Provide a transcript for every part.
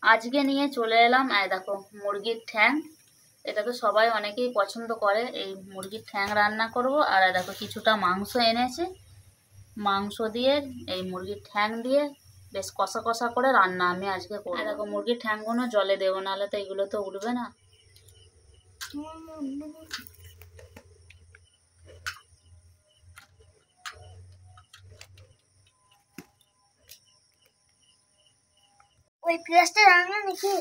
আজকে নিয়ে চলে এলাম দেখো মুরগির ঠ্যাং। এটা তো সবাই অনেকেই পছন্দ করে। এই মুরগির ঠ্যাং রান্না করব। আর দেখো কিছুটা মাংস এনেছে, মাংস দিয়ে এই মুরগির ঠ্যাং দিয়ে বেশ কষা কষা করে রান্না আমি আজকে করব। দেখো মুরগির ঠ্যাংগুলো জলে দেবো, নাহলে তো এগুলো তো উঠবে না। ওই পেঁয়াজটা রান্না নাকি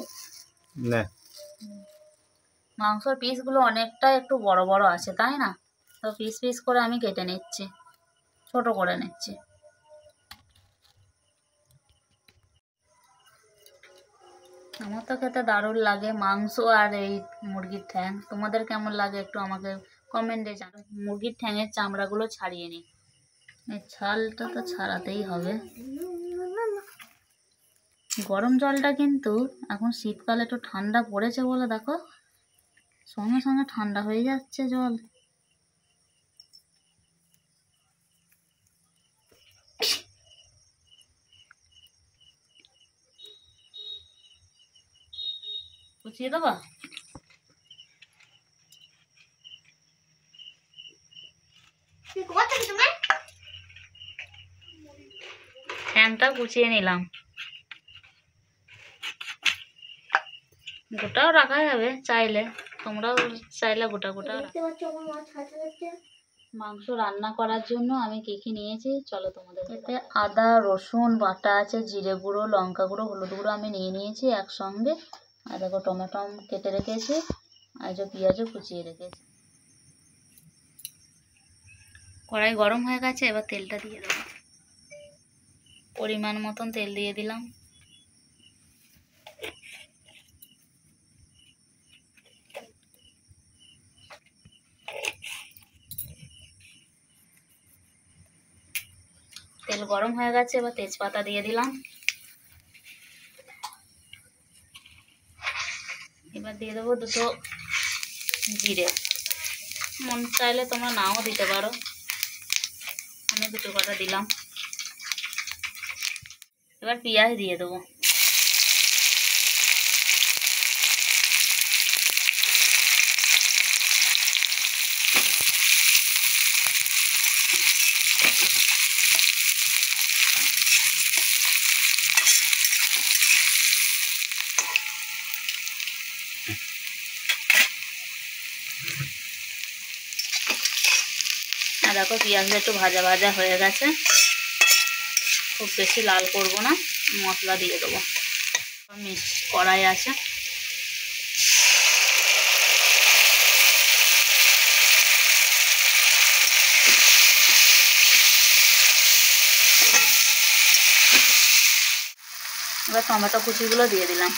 না, মাংসের পিসগুলো অনেকটা একটু বড় বড় আছে তাই না? তো পিস পিস করে আমি কেটে নিচ্ছি, ছোট করে নিচ্ছি। আমার তো খেতে দারুণ লাগে মাংস আর এই মুরগির ঠ্যাং। তোমাদের কেমন লাগে একটু আমাকে কমেন্টে জানাও। মুরগির ঠ্যাংয়ের চামড়াগুলো ছাড়িয়ে নিই, এই ছালটা তো ছাড়াতেই হবে। গরম জলটা কিন্তু এখন শীতকালে একটু ঠান্ডা পড়েছে বলে দেখো সঙ্গে সঙ্গে ঠান্ডা হয়ে যাচ্ছে জল। কুচিয়ে দেবো? ঠ্যাংটা কুচিয়ে নিলাম। গোটাও রাখা যাবে চাইলে, তোমরাও চাইলে গোটা গোটা। মাংস রান্না করার জন্য আমি কি কি নিয়েছি চলো তোমাদের। এতে আদা রসুন বাটা আছে, জিরে গুঁড়ো লঙ্কা গুঁড়ো হলুদ গুঁড়ো আমি নিয়ে নিয়েছি একসঙ্গে। আর দেখো টমেটো কেটে রেখেছি, আর যে পেঁয়াজও কুচিয়ে রেখেছি। কড়াই গরম হয়ে গেছে, এবার তেলটা দিয়ে দেবো। পরিমাণ মতন তেল দিয়ে দিলাম। তেল গরম হয়ে গেছে, এবার তেজপাতা দিয়ে দিলাম। এবার দিয়ে দেবো দুটো জিরে, মন চাইলে তোমরা নাও দিতে পারো, আমি দুটো কটা দিলাম। এবার পেঁয়াজ দিয়ে দেবো। আর দেখো পেঁয়াজটা একটু ভাজা ভাজা হয়ে গেছে, খুব বেশি লাল করব না। মশলা দিয়ে দেবো। কড়াই আছে, এবার টমেটো কুচিগুলো দিয়ে দিলাম।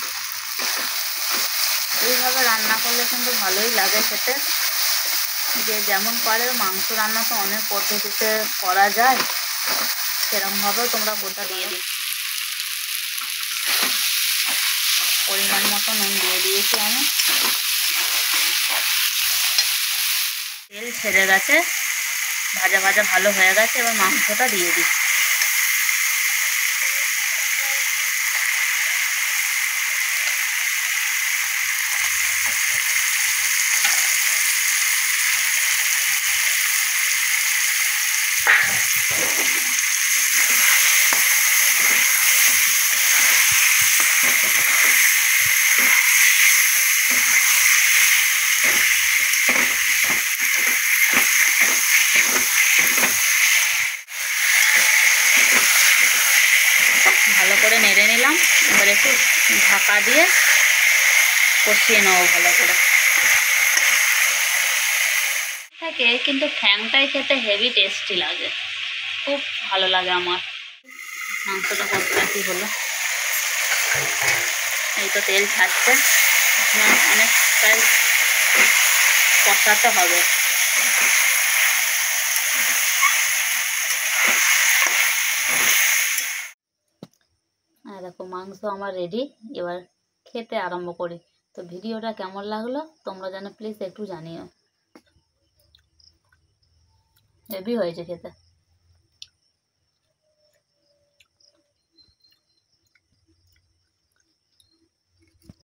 এইভাবে রান্না করলে কিন্তু ভালোই লাগে খেতে। যে যেমন পারে, মাংস রান্না তো অনেক পদ্ধতিতে করা যায়, সেরকমভাবেও তোমরা গোটা দিয়ে দিই। পরিমাণ মতো নুন দিয়ে দিয়েছি আমি। তেল ছেড়ে গেছে, ভাজা ভাজা ভালো হয়ে গেছে, এবার মাংসটা দিয়ে দিই। ভালো করে নেড়ে নিলাম। এবার একটু ঢাকা দিয়ে কষিয়ে নেবো ভালো করে। থাকে কিন্তু ঠ্যাংটাই খেতে হেভি টেস্টি লাগে, খুব ভালো লাগে আমার। মাংসটা কতটা কি হলো, এই তো তেল ছাড়ছে, অনেকটাই কষাতে হবে। দেখো মাংস আমার রেডি, এবার খেতে আরম্ভ করি। তো ভিডিওটা কেমন লাগলো তোমরা যেন প্লিজ একটু জানিও। হেভি হয়েছে খেতে।